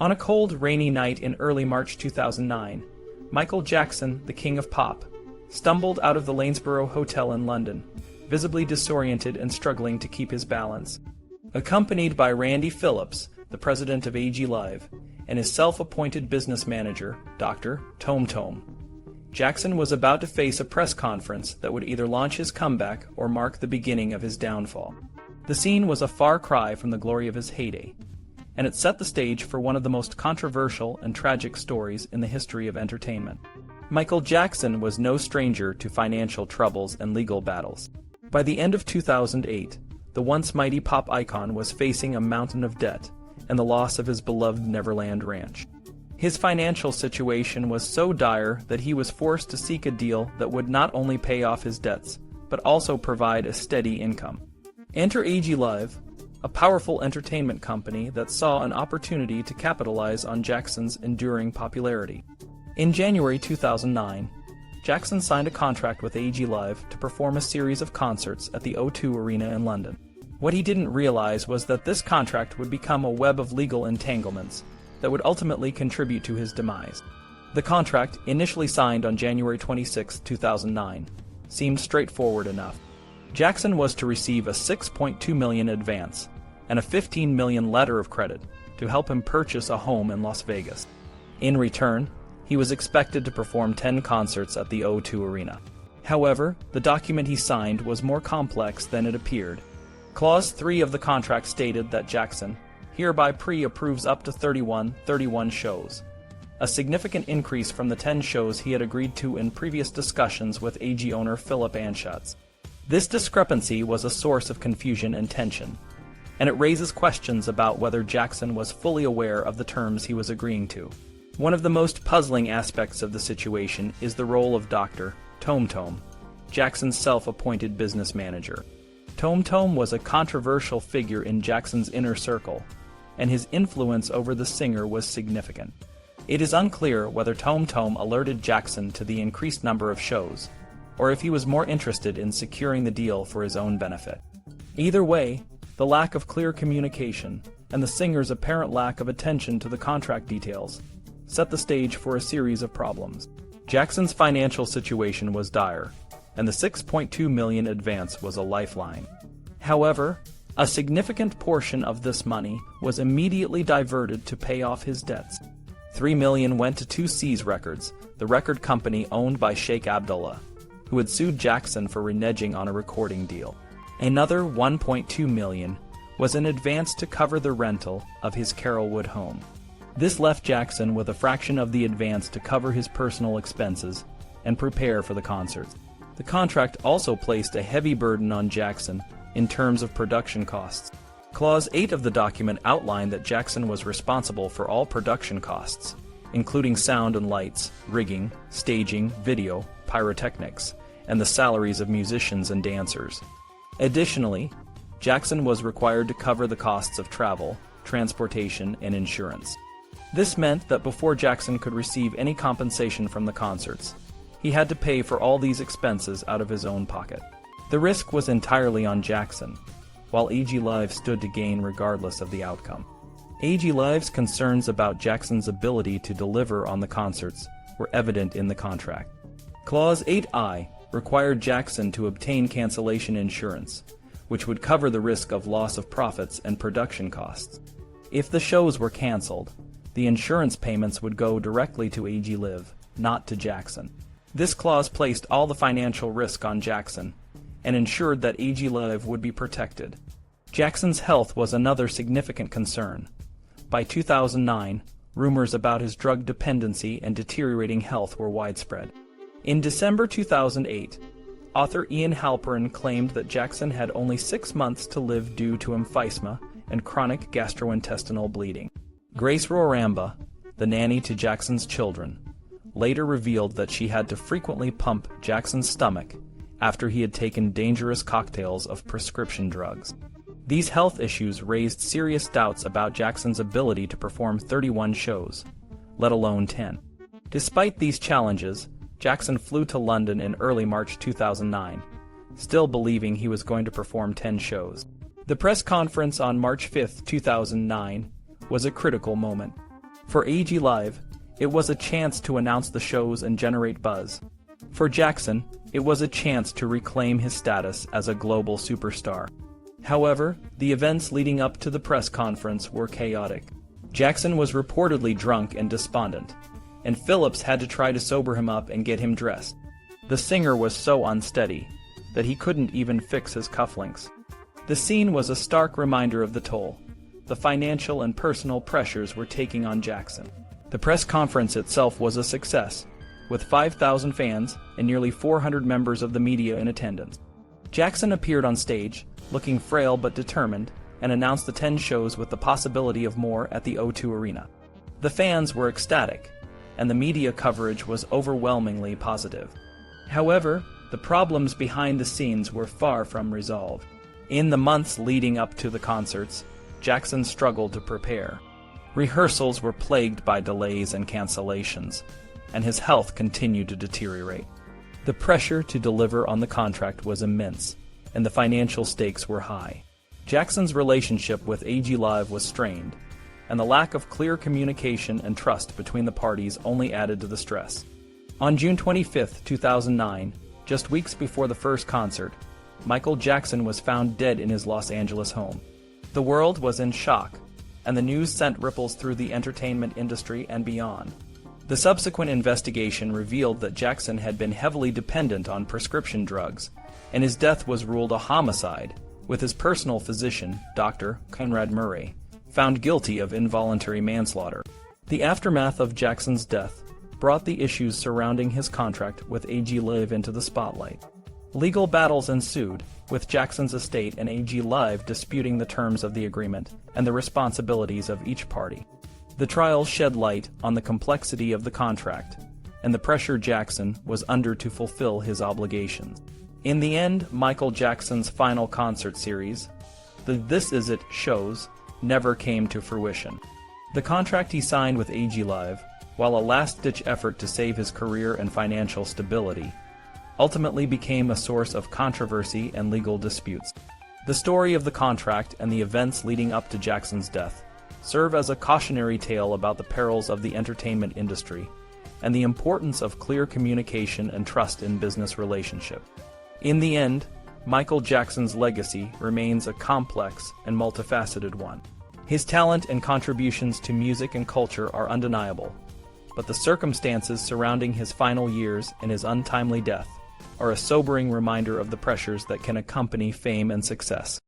On a cold, rainy night in early March 2009, Michael Jackson, the King of Pop, stumbled out of the Lanesborough Hotel in London, visibly disoriented and struggling to keep his balance. Accompanied by Randy Phillips, the president of AG Live, and his self-appointed business manager, Dr. Tome Tome, Jackson was about to face a press conference that would either launch his comeback or mark the beginning of his downfall. The scene was a far cry from the glory of his heyday, and it set the stage for one of the most controversial and tragic stories in the history of entertainment. Michael Jackson was no stranger to financial troubles and legal battles. By the end of 2008, the once mighty pop icon was facing a mountain of debt and the loss of his beloved Neverland Ranch. His financial situation was so dire that he was forced to seek a deal that would not only pay off his debts, but also provide a steady income. Enter AG Live, a powerful entertainment company that saw an opportunity to capitalize on Jackson's enduring popularity. In January 2009, Jackson signed a contract with AG Live to perform a series of concerts at the O2 Arena in London. What he didn't realize was that this contract would become a web of legal entanglements that would ultimately contribute to his demise. The contract, initially signed on January 26, 2009, seemed straightforward enough. Jackson was to receive a $6.2 million advance and a $15 million letter of credit to help him purchase a home in Las Vegas. In return, he was expected to perform 10 concerts at the O2 Arena. However, the document he signed was more complex than it appeared. Clause 3 of the contract stated that Jackson hereby pre-approves up to 31 shows, a significant increase from the 10 shows he had agreed to in previous discussions with AG owner Philip Anschutz. This discrepancy was a source of confusion and tension, and it raises questions about whether Jackson was fully aware of the terms he was agreeing to. One of the most puzzling aspects of the situation is the role of Dr. Tome Tome, Jackson's self-appointed business manager. Tome Tome was a controversial figure in Jackson's inner circle, and his influence over the singer was significant. It is unclear whether Tome Tome alerted Jackson to the increased number of shows, or if he was more interested in securing the deal for his own benefit. Either way, the lack of clear communication and the singer's apparent lack of attention to the contract details set the stage for a series of problems. Jackson's financial situation was dire, and the $6.2 million advance was a lifeline. However, a significant portion of this money was immediately diverted to pay off his debts. $3 million went to 2C's Records, the record company owned by Sheikh Abdullah, who had sued Jackson for reneging on a recording deal. Another $1.2 million was an advance to cover the rental of his Carrollwood home. This left Jackson with a fraction of the advance to cover his personal expenses and prepare for the concerts. The contract also placed a heavy burden on Jackson in terms of production costs. Clause 8 of the document outlined that Jackson was responsible for all production costs, including sound and lights, rigging, staging, video, pyrotechnics, and the salaries of musicians and dancers. Additionally, Jackson was required to cover the costs of travel, transportation, and insurance. This meant that before Jackson could receive any compensation from the concerts, he had to pay for all these expenses out of his own pocket. The risk was entirely on Jackson, while AG Live stood to gain regardless of the outcome. AG Live's concerns about Jackson's ability to deliver on the concerts were evident in the contract. Clause 8I required Jackson to obtain cancellation insurance, which would cover the risk of loss of profits and production costs. If the shows were canceled, the insurance payments would go directly to AG Live, not to Jackson. This clause placed all the financial risk on Jackson and ensured that AG Live would be protected. Jackson's health was another significant concern. By 2009, rumors about his drug dependency and deteriorating health were widespread. In December 2008, author Ian Halperin claimed that Jackson had only 6 months to live due to emphysema and chronic gastrointestinal bleeding. Grace Roramba, the nanny to Jackson's children, later revealed that she had to frequently pump Jackson's stomach after he had taken dangerous cocktails of prescription drugs. These health issues raised serious doubts about Jackson's ability to perform 31 shows, let alone 10. Despite these challenges, Jackson flew to London in early March 2009, still believing he was going to perform 10 shows. The press conference on March 5, 2009, was a critical moment. For AG Live, it was a chance to announce the shows and generate buzz. For Jackson, it was a chance to reclaim his status as a global superstar. However, the events leading up to the press conference were chaotic. Jackson was reportedly drunk and despondent, and Phillips had to try to sober him up and get him dressed. The singer was so unsteady that he couldn't even fix his cufflinks. The scene was a stark reminder of the toll the financial and personal pressures were taking on Jackson. The press conference itself was a success, with 5,000 fans and nearly 400 members of the media in attendance. Jackson appeared on stage, looking frail but determined, and announced the 10 shows with the possibility of more at the O2 Arena. The fans were ecstatic, and the media coverage was overwhelmingly positive. However, the problems behind the scenes were far from resolved. In the months leading up to the concerts, Jackson struggled to prepare. Rehearsals were plagued by delays and cancellations, and his health continued to deteriorate. The pressure to deliver on the contract was immense, and the financial stakes were high. Jackson's relationship with AG Live was strained, and the lack of clear communication and trust between the parties only added to the stress. On June 25, 2009, just weeks before the first concert, Michael Jackson was found dead in his Los Angeles home. The world was in shock, and the news sent ripples through the entertainment industry and beyond. The subsequent investigation revealed that Jackson had been heavily dependent on prescription drugs, and his death was ruled a homicide, with his personal physician, Dr. Conrad Murray, found guilty of involuntary manslaughter. The aftermath of Jackson's death brought the issues surrounding his contract with AG Live into the spotlight. Legal battles ensued, with Jackson's estate and AG Live disputing the terms of the agreement and the responsibilities of each party. The trial shed light on the complexity of the contract and the pressure Jackson was under to fulfill his obligations. In the end, Michael Jackson's final concert series, the This Is It shows, never came to fruition. The contract he signed with AG Live, while a last-ditch effort to save his career and financial stability, ultimately became a source of controversy and legal disputes. The story of the contract and the events leading up to Jackson's death serve as a cautionary tale about the perils of the entertainment industry and the importance of clear communication and trust in business relationships. In the end, Michael Jackson's legacy remains a complex and multifaceted one. His talent and contributions to music and culture are undeniable, but the circumstances surrounding his final years and his untimely death are a sobering reminder of the pressures that can accompany fame and success.